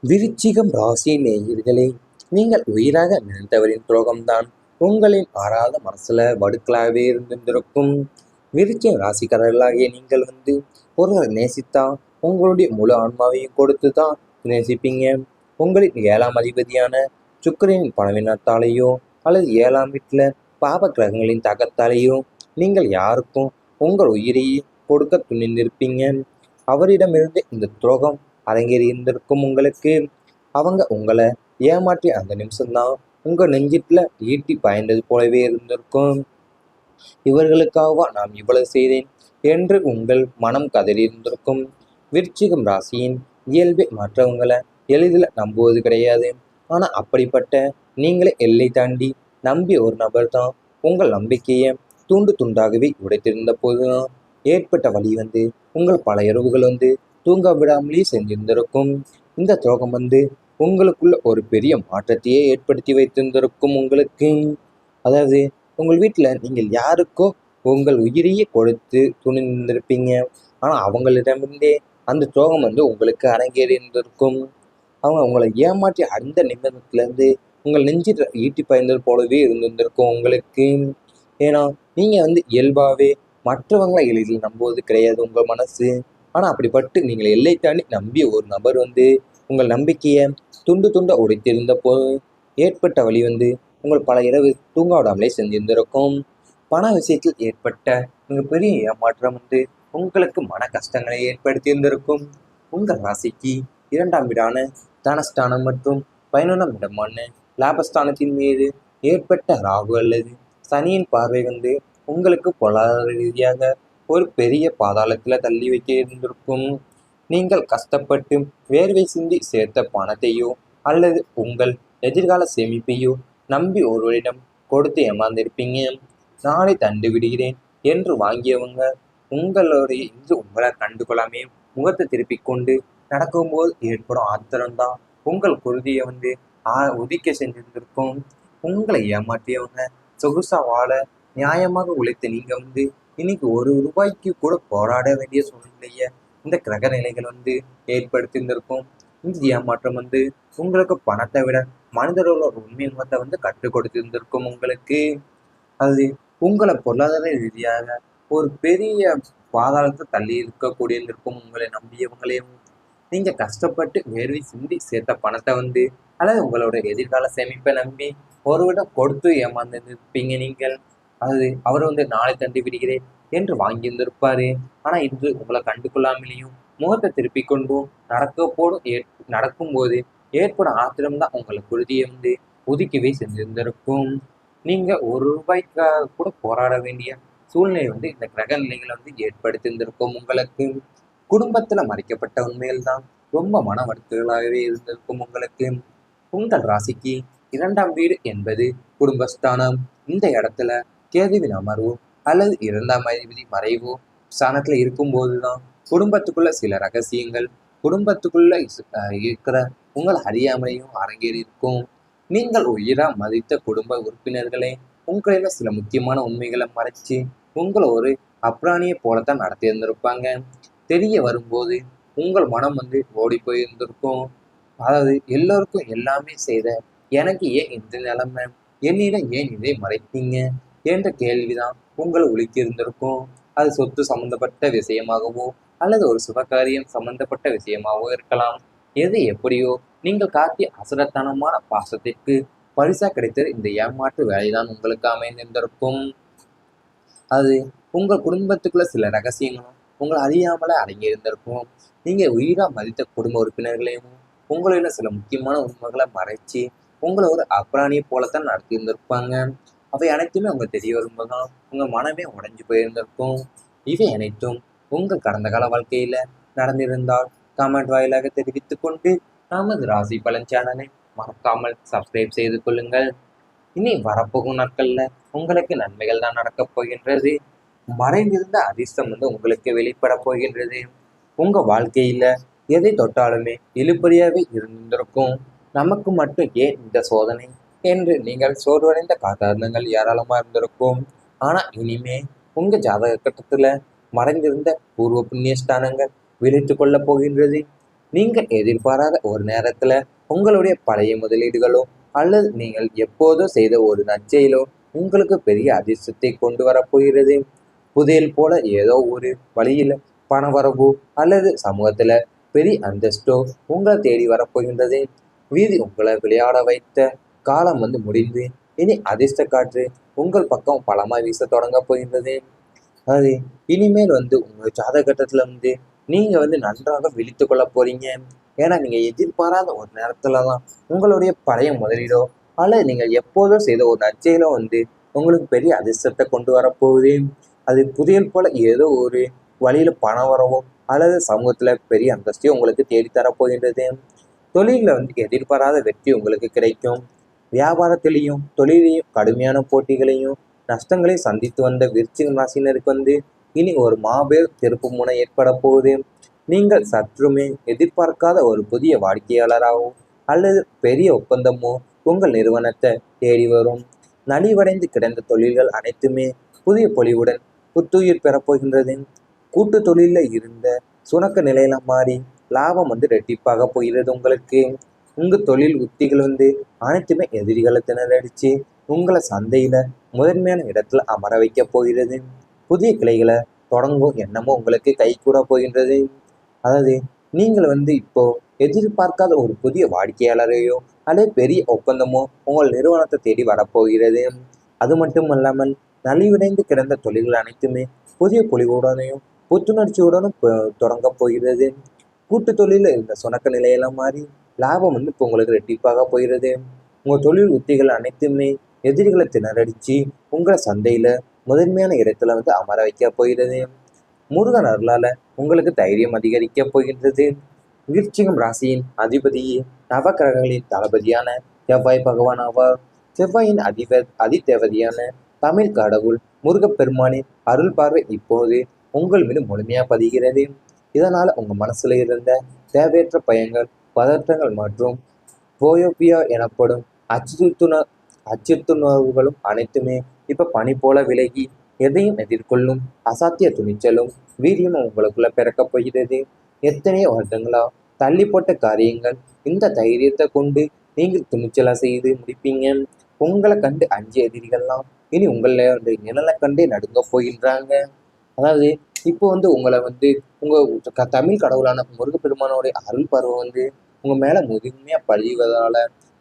விருச்சிகம் ராசி நேயர்களே, நீங்கள் உயிராக நினைத்தவரின் துரோகம்தான் உங்களின் ஆறாத மனசுல வடுக்களாகவே இருந்திருக்கும். விருச்சிக ராசிக்காரர்களாகிய நீங்கள் ஒருவரை நேசித்தா உங்களுடைய முழு ஆன்மாவையும் கொடுத்து தான் நேசிப்பீங்க. உங்களின் 7ஆம் அதிபதியான சுக்கிரனின் பலவீனத்தாலேயோ அல்லது 7ஆம் வீட்டில் பாப கிரகங்களின் தாக்கத்தாலேயோ நீங்கள் யாருக்கும் உங்கள் உயிரையே கொடுக்க துணிந்திருப்பீங்க. அவரிடமிருந்து இந்த துரோகம் அரங்கேறி இருந்திருக்கும் உங்களுக்கு. அவங்க உங்களை ஏமாற்றி அந்த நிமிஷம்தான் உங்கள் நெஞ்சிட்டில் ஈட்டி பாய்ந்தது போலவே இருந்திருக்கும். இவர்களுக்காகவா நான் இவ்வளவு செய்தேன் என்று உங்கள் மனம் கதறி இருந்திருக்கும். விருச்சிகம் ராசியின் இயல்பை மற்றவங்களை எளிதில் நம்புவது கிடையாது. ஆனால் அப்படிப்பட்ட நீங்களே எல்லை தாண்டி நம்பிய ஒரு நபர் தான் உங்கள் நம்பிக்கையை துண்டு துண்டாகவே உடைத்திருந்த போதுதான் ஏற்பட்ட வழி உங்கள் பல இரவுகள் தூங்க விடாமலே செஞ்சிருந்திருக்கும். இந்த துரோகம் உங்களுக்குள்ள ஒரு பெரிய மாற்றத்தையே ஏற்படுத்தி வைத்திருந்திருக்கும் உங்களுக்கு. அதாவது உங்கள் வீட்டில் நீங்கள் யாருக்கோ உங்கள் உயிரையே கொடுத்து துணிந்திருப்பீங்க. ஆனால் அவங்களிடமிருந்தே அந்த துரோகம் உங்களுக்கு அரங்கேறி இருந்திருக்கும். அவங்க உங்களை ஏமாற்றி அந்த நிமிடத்துலேருந்து உங்கள் நெஞ்சில் ஈட்டி பாய்ந்தது போலவே இருந்திருக்கும் உங்களுக்கு. ஏன்னா நீங்கள் இயல்பாகவே மற்றவங்களை எளிதில் நம்புவது கிடையாது உங்கள் மனசு. ஆனால் அப்படிப்பட்டு நீங்கள் எல்லை தாண்டி நம்பிய ஒரு நபர் உங்கள் நம்பிக்கையை துண்டு துண்டை உடைத்திருந்த போது ஏற்பட்ட வழி உங்கள் பல இரவு தூங்க விடாமலே செஞ்சிருந்திருக்கும். பண விஷயத்தில் ஏற்பட்ட மிகப்பெரிய ஏமாற்றம் உங்களுக்கு மன கஷ்டங்களை ஏற்படுத்தியிருந்திருக்கும். உங்கள் ராசிக்கு 2ஆம் வீடான தனஸ்தானம் மற்றும் 11ஆம் இடமான லாபஸ்தானத்தின் மீது ஏற்பட்ட ராகு அல்லது சனியின் பார்வை உங்களுக்கு பொருளாதார ரீதியாக ஒரு பெரிய பாதாளத்தில் தள்ளி வைக்க இருந்திருக்கும். நீங்கள் கஷ்டப்பட்டு வேர்வை சிந்தி சேர்த்த பணத்தையோ அல்லது உங்கள் எதிர்கால சேமிப்பையோ நம்பி ஒருவரிடம் கொடுத்து ஏமாந்திருப்பீங்க. நாளை தண்டு விடுகிறேன் என்று வாங்கியவங்க உங்களுடைய இன்று உங்களை கண்டுகொள்ளாமே முகத்தை திருப்பி கொண்டு நடக்கும்போது ஏற்படும் ஆத்திரம்தான் உங்கள் குருதியை உதிக்க செஞ்சிருந்திருக்கும். உங்களை ஏமாற்றியவங்க சொகுசா வாழ நியாயமாக உழைத்த நீங்க இன்னைக்கு ஒரு ரூபாய்க்கு கூட போராட வேண்டிய சூழ்நிலையை இந்த கிரக நிலைகள் ஏற்படுத்தியிருந்திருக்கும். இந்த ஏமாற்றம் உங்களுக்கு பணத்தை விட மனிதர்களோட உண்மை முகத்தை கற்றுக் கொடுத்திருந்திருக்கும் உங்களுக்கு. அது உங்களை பொருளாதார ரீதியாக ஒரு பெரிய பாதாளத்தை தள்ளி இருக்கக்கூடிய இருக்கும். உங்களை நம்பியவங்களையும் நீங்கள் கஷ்டப்பட்டு வேர்வை சிந்தி சேர்த்த பணத்தை அல்லது உங்களோட எதிர்கால சேமிப்பை நம்பி ஒருவிடம் கொடுத்து ஏமாந்துருப்பீங்க நீங்கள். அது அவர் நாளை தந்து விடுகிறேன் என்று வாங்கியிருந்திருப்பாரு. ஆனால் இன்று உங்களை கண்டுகொள்ளாமலேயும் முகத்தை திருப்பி கொண்டும் நடக்கும்போது ஏற்படும் ஆத்திரம்தான் உங்களை குருதியை ஒதுக்கவே செஞ்சிருந்திருக்கும். நீங்கள் ஒரு ரூபாய்க்காக கூட போராட வேண்டிய சூழ்நிலை இந்த கிரக நிலைகளை ஏற்படுத்தியிருந்திருக்கும் உங்களுக்கு. குடும்பத்தில் மறைக்கப்பட்ட உண்மைகள் தான் ரொம்ப மன வருத்தங்களாகவே இருந்திருக்கும் உங்களுக்கு. உங்கள் ராசிக்கு 2ஆம் வீடு என்பது குடும்பஸ்தானம். இந்த இடத்துல கேதுவின் அமர்வோ அல்லது 2ஆம் அதிபதி மறைவோ ஸ்தானத்துல இருக்கும்போது தான் குடும்பத்துக்குள்ள சில ரகசியங்கள் குடும்பத்துக்குள்ள இருக்கிற உங்கள் அறியாமையும் அரங்கேறி இருக்கும். நீங்கள் உயிரா மதித்த குடும்ப உறுப்பினர்களே உங்களில சில முக்கியமான உண்மைகளை மறைச்சு உங்களை ஒரு அப்ராணியை போலத்தான் நடத்தியிருந்திருப்பாங்க. தெரிய வரும்போது உங்கள் மனம் ஓடி போயிருந்திருக்கும். அதாவது எல்லோருக்கும் எல்லாமே செய்த எனக்கு ஏன் இந்த நிலைமை, என்னிடம் ஏன் இதை மறைத்தீங்க என்ற கேள்விதான் உங்களை ஒலிக்கிருந்திருக்கும். அது சொத்து சம்பந்தப்பட்ட விஷயமாகவோ அல்லது ஒரு சுபகாரியம் சம்பந்தப்பட்ட விஷயமாகவோ இருக்கலாம். எது எப்படியோ நீங்கள் காட்டிய அசுரத்தனமான பாசத்திற்கு பரிசா கிடைத்தது இந்த ஏமாற்று வேலைதான் உங்களுக்கு அமைந்திருந்திருக்கும். அது உங்கள் குடும்பத்துக்குள்ள சில ரகசியங்களும் உங்களை அறியாமல அடங்கியிருந்திருக்கும். நீங்கள் உயிரா மதித்த குடும்ப உறுப்பினர்களையும் உங்களில சில முக்கியமான உண்மைகளை மறைச்சி உங்களை ஒரு அப்ராணியை போலத்தான் நடத்தியிருந்திருப்பாங்க. அவை அனைத்துமே உங்களுக்கு தெரிய வரும்போதுதான் உங்கள் மனமே உடைஞ்சு போயிருந்திருக்கும். இவை அனைத்தும் உங்கள் கடந்த கால வாழ்க்கையில நடந்திருந்தால் கமெண்ட் வாயிலாக தெரிவித்து கொண்டு நமது ராசி பலன் சேனலை மறக்காமல் சப்ஸ்கிரைப் செய்து கொள்ளுங்கள். இனி வரப்போகும் நாட்கள்ல உங்களுக்கு நன்மைகள் தான் நடக்கப் போகின்றது. மறைந்திருந்த அதிர்ஷ்டம் உங்களுக்கு வெளிப்பட போகின்றது. உங்க வாழ்க்கையில எதை தொட்டாலுமே இழுபறியாவே இருந்திருக்கும். நமக்கு மட்டும் ஏன் இந்த சோதனை என்று நீங்கள் சோர்வடைந்த காரணங்கள் ஏராளமா இருந்திருக்கும். ஆனா இனிமே உங்க ஜாதக கட்டத்துல மறைந்திருந்த பூர்வ புண்ணிய ஸ்தானங்கள் விழித்து கொள்ள போகின்றது. நீங்கள் எதிர்பாராத ஒரு நேரத்தில் உங்களுடைய பழைய முதலீடுகளோ அல்லது நீங்கள் எப்போதோ செய்த ஒரு நற்செயலோ உங்களுக்கு பெரிய அதிர்ஷ்டத்தை கொண்டு வரப்போகிறது. புதையல் போல ஏதோ ஒரு வழியில் பணவரவோ அல்லது சமூகத்தில் பெரிய அந்தஸ்தோ உங்களை தேடி வரப்போகின்றது. வீதி உங்களை விளையாட வைத்த காலம் முடிந்து இனி அதிர்ஷ்ட காற்று உங்கள் பக்கம் பலமாய் வீச தொடங்க போகின்றது. அதாவது இனிமேல் உங்கள் ஜாதகட்டத்தில் நீங்கள் நன்றாக விழித்து கொள்ள போறீங்க. ஏன்னா நீங்கள் எதிர்பாராத ஒரு நேரத்தில் தான் உங்களுடைய பழைய முதலீடோ அல்லது நீங்கள் எப்போதோ செய்த ஒரு நற்செயலோ உங்களுக்கு பெரிய அதிர்ஷ்டத்தை கொண்டு வரப்போகுது. அது புதையல் போல ஏதோ ஒரு வழியில் பணம் வரவோ அல்லது சமூகத்தில் பெரிய அந்தஸ்தையும் உங்களுக்கு தேடித்தரப்போகின்றது. தொழிலில் எதிர்பாராத வெற்றி உங்களுக்கு கிடைக்கும். வியாபாரத்திலையும் தொழிலையும் கடுமையான போட்டிகளையும் நஷ்டங்களையும் சந்தித்து வந்த விருச்சிக ராசினருக்கு இனி ஒரு மாபெரும் திருப்பு முனை ஏற்பட போகுது. நீங்கள் சற்றுமே எதிர்பார்க்காத ஒரு புதிய வாடிக்கையாளராகவோ அல்லது பெரிய ஒப்பந்தமோ உங்கள் நிறுவனத்தை தேடி வரும். நலிவடைந்து கிடந்த தொழில்கள் அனைத்துமே புதிய பொலிவுடன் புத்துயிர் பெறப்போகின்றது. கூட்டு தொழிலில் இருந்த சுணக்க நிலையில மாறி லாபம் ரெட்டிப்பாக போகிறது உங்களுக்கு. உங்கள் தொழில் உத்திகள் அனைத்துமே எதிரிகளை திணறடிச்சு உங்களை சந்தையில் முதன்மையான இடத்துல அமர வைக்க போகிறது. புதிய கிளைகளை தொடங்கும் எண்ணமும் உங்களுக்கு கை கூட போகின்றது. அதாவது நீங்கள் இப்போ எதிர்பார்க்காத ஒரு புதிய வாடிக்கையாளரையோ அல்லது பெரிய ஒப்பந்தமோ உங்கள் நிறுவனத்தை தேடி வரப்போகிறது. அது மட்டும் இல்லாமல் நலிவடைந்து கிடந்த தொழில்கள் அனைத்துமே புதிய பொலிவுடனையும் புத்துணர்ச்சியுடனும் தொடங்க போகிறது. கூட்டு தொழிலில் இருந்த சுணக்க நிலையெல்லாம் மாறி லாபம் இப்போ உங்களுக்கு ரெட்டிப்பாக போகிறது. உங்கள் தொழில் உத்திகள் அனைத்துமே எதிரிகளை திணறடிச்சு உங்களை சந்தையில் முதன்மையான இடத்துல அமர வைக்க போகிறது. முருகன் அருளால் உங்களுக்கு தைரியம் அதிகரிக்க போகின்றது. விருச்சிகம் ராசியின் அதிபதியே நவக்கிரகங்களின் தளபதியான செவ்வாய் பகவான் ஆவார். செவ்வாயின் அதிதேவதையான தமிழ் கடவுள் முருகப்பெருமானின் அருள் பார்வை இப்போது உங்கள் மீது முழுமையாக பதிகிறது. இதனால் உங்கள் மனசில் இருந்த தேவையற்ற பயங்கள், பதற்றங்கள் மற்றும் போயோபியா எனப்படும் அச்சுறுத்துணர்வுகளும் அனைத்துமே இப்போ பனி போல விலகி எதையும் எதிர்கொள்ளும் அசாத்திய துணிச்சலும் வீரியமும் உங்களுக்குள்ள பிறக்கப் போகிறது. எத்தனையோ வருடங்களா தள்ளி போட்ட காரியங்கள் இந்த தைரியத்தை கொண்டு நீங்கள் துணிச்சலா செய்து முடிப்பீங்க. உங்களை கண்டு அஞ்சிய எதிரிகள்லாம் இனி உங்களை நிழலை கண்டே நடுங்க போகின்றாங்க. அதாவது இப்போ உங்களை உங்க தமிழ் கடவுளான முருகப்பெருமானோடைய அருள் பருவம் உங்க மேல முழுமையா பதிவதால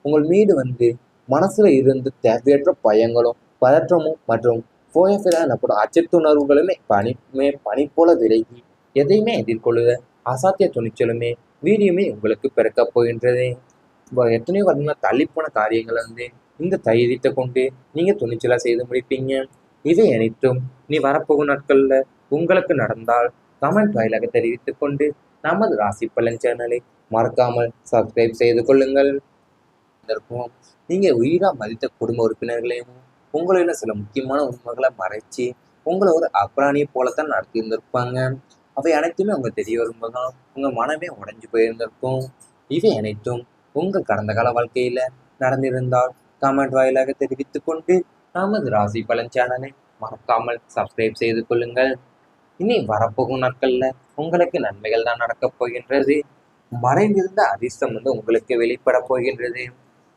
உங்கள் மீது மனசுல இருந்து தேவையற்ற பயங்களும் பதற்றமும் மற்றும் போயஃபிரா எனப்படும் அச்சத்துணர்வுகளுமே பனி போல விலகி எதையுமே எதிர்கொள்ளுத அசாத்திய துணிச்சலுமே வீரியமே உங்களுக்கு பிறக்க போகின்றது. எத்தனையோ வருடங்களா தள்ளிப்போன காரியங்களை இந்த தைரியத்தை கொண்டு நீங்க துணிச்சலா செய்து முடிப்பீங்க. இதை அனைத்தும் நீ வரப்போகும் நாட்கள்ல உங்களுக்கு நடந்தால் கமெண்ட் வாயிலாக தெரிவித்துக் கொண்டு நமது ராசி பலன் சேனலை மறக்காமல் சப்ஸ்கிரைப் செய்து கொள்ளுங்கள். இருக்கும் நீங்கள் உயிரா மதித்த குடும்ப உறுப்பினர்களையும் உங்களோட சில முக்கியமான உண்மைகளை மறைச்சி உங்களை ஒரு அப்ராணியை போலத்தான் நடத்தி இருந்திருப்பாங்க. அவை அனைத்துமே உங்களுக்கு தெரிய வரும்போதுதான் உங்கள் மனமே உடைஞ்சு போயிருந்திருக்கும். இவை அனைத்தும் உங்கள் கடந்த கால வாழ்க்கையில் நடந்திருந்தால் கமெண்ட் வாயிலாக தெரிவித்துக் கொண்டு நமது ராசி பலன் சேனலை மறக்காமல் சப்ஸ்கிரைப் செய்து கொள்ளுங்கள். இனி வரப்போகும் நாட்களில் உங்களுக்கு நன்மைகள் தான் நடக்கப் போகின்றது. மறைந்திருந்த அதிர்ஷ்டம் உங்களுக்கு வெளிப்பட போகின்றது.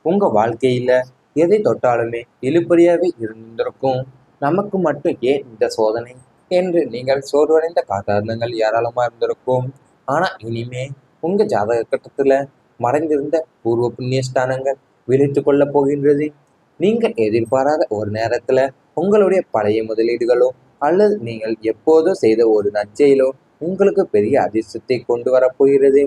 உங்கள் வாழ்க்கையில் எதை தொட்டாலுமே இழுபறியாகவே இருந்திருக்கும். நமக்கு மட்டும் ஏன் இந்த சோதனை என்று நீங்கள் சோர்வடைந்த காரணங்கள் ஏராளமாக இருந்திருக்கும். ஆனால் இனிமே உங்கள் ஜாதக கட்டத்தில் மறைந்திருந்த பூர்வ புண்ணிய ஸ்தானங்கள் விழித்து கொள்ள போகின்றது. நீங்கள் எதிர்பாராத ஒரு நேரத்தில் உங்களுடைய பழைய முதலீடுகளோ அல்லது நீங்கள் எப்போதோ செய்த ஒரு நற்செயலோ உங்களுக்கு பெரிய அதிர்ஷ்டத்தை கொண்டு வரப்போகிறது.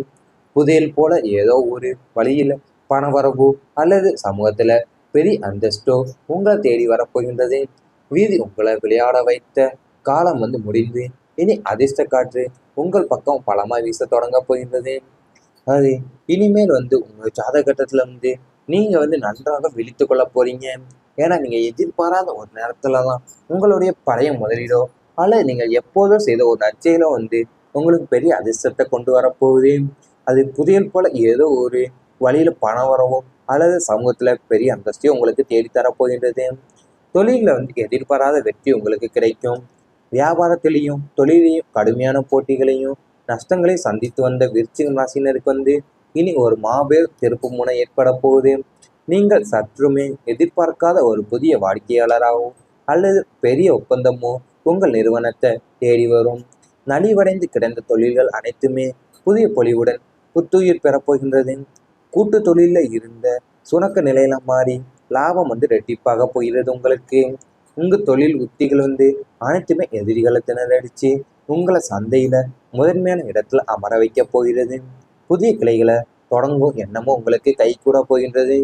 புதையல் போல ஏதோ ஒரு வழியில் பணவரவோ அல்லது சமூகத்தில் பெரிய அந்தஸ்தோ உங்களை தேடி வரப்போகின்றது. வீதி உங்களை விளையாட வைத்த காலம் முடிந்து இனி அதிர்ஷ்ட காற்று உங்கள் பக்கம் பலமாய் வீச தொடங்க போகின்றது. அதாவது இனிமேல் உங்கள் ஜாதகட்டத்தில் நீங்கள் நன்றாக விழித்து கொள்ள போறீங்க. ஏன்னா நீங்கள் எதிர்பாராத ஒரு நேரத்தில் தான் உங்களுடைய பழைய முதலீடோ அல்லது நீங்கள் எப்போதோ செய்த ஒரு நற்செயலோ உங்களுக்கு பெரிய அதிர்ஷ்டத்தை கொண்டு வரப்போகுது. அது புதையல் போல ஏதோ ஒரு வழியில் பணம் வரவோ அல்லது சமூகத்தில் பெரிய அந்தஸ்தையும் உங்களுக்கு தேடித்தரப்போகின்றது. தொழிலில் எதிர்பாராத வெற்றி உங்களுக்கு கிடைக்கும். வியாபாரத்திலையும் தொழிலையும் கடுமையான போட்டிகளையும் நஷ்டங்களை சந்தித்து வந்த விருச்சிகம் ராசினருக்கு இனி ஒரு மாபெரும் திருப்பு முனை ஏற்பட போகுது. நீங்கள் சற்றுமே எதிர்பார்க்காத ஒரு புதிய வாடிக்கையாளராகவோ அல்லது பெரிய ஒப்பந்தமோ உங்கள் நிறுவனத்தை தேடி வரும். நலிவடைந்து கிடந்த தொழில்கள் அனைத்துமே புதிய பொலிவுடன் புத்துயிர் பெறப்போகின்றது. கூட்டு தொழிலில் இருந்த சுணக்க நிலையில மாறி லாபம் ரெட்டிப்பாக போகிறது உங்களுக்கு. உங்கள் தொழில் உத்திகள் அனைத்துமே எதிரிகளை திணறடிச்சு உங்களை சந்தையில் முதன்மையான இடத்துல அமர வைக்க போகிறது. புதிய கிளைகளை தொடங்கும் எண்ணமும் உங்களுக்கு கை கூட போகின்றது.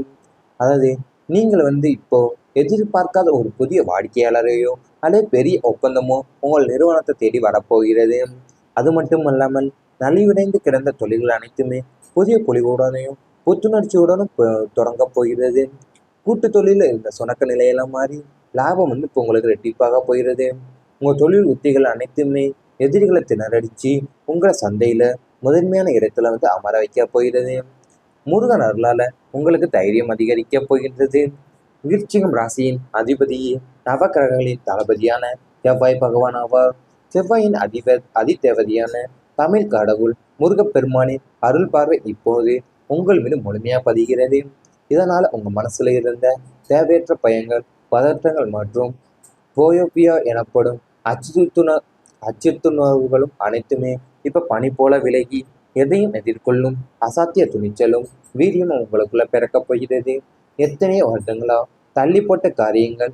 அதாவது நீங்கள் இப்போ எதிர்பார்க்காத ஒரு புதிய வாடிக்கையாளரையோ அல்லது பெரிய ஒப்பந்தமோ உங்கள் நிறுவனத்தை தேடி வரப்போகிறது. அது மட்டும் இல்லாமல் நலிவடைந்து கிடந்த தொழில்கள் அனைத்துமே புதிய பொலிவுடனையும் புத்துணர்ச்சியுடனும் தொடங்க போகிறது. கூட்டு தொழிலில் இருந்த சுணக்க நிலையெல்லாம் மாறி லாபம் இப்போ உங்களுக்கு ரெட்டிப்பாக போகிறது. உங்கள் தொழில் உத்திகள் அனைத்துமே எதிரிகளை திணறடிச்சு உங்களை சந்தையில் முதன்மையான இடத்துல அமர வைக்க போகிறது. முருகன் அருளால் உங்களுக்கு தைரியம் அதிகரிக்க போகின்றது. விருச்சிகம் ராசியின் அதிபதி நவக்கிரகங்களின் தளபதியான செவ்வாய் பகவான் ஆவார். செவ்வாயின் அதிதேவதையான தமிழ் கடவுள் முருகப்பெருமானின் அருள் பார்வை இப்போது உங்கள் மீது முழுமையாக பதிகிறது. இதனால் உங்கள் மனசில் இருந்த தேவையற்ற பயங்கள், பதற்றங்கள் மற்றும் போயோபியா எனப்படும் அச்சுறுத்துணர்வுகளும் அனைத்துமே இப்போ பனி போல விலகி எதையும் எதிர்கொள்ளும் அசாத்திய துணிச்சலும் வீரியமும் உங்களுக்குள்ள பிறக்கப் போகிறது. எத்தனையோ வருடங்களா தள்ளி போட்ட காரியங்கள்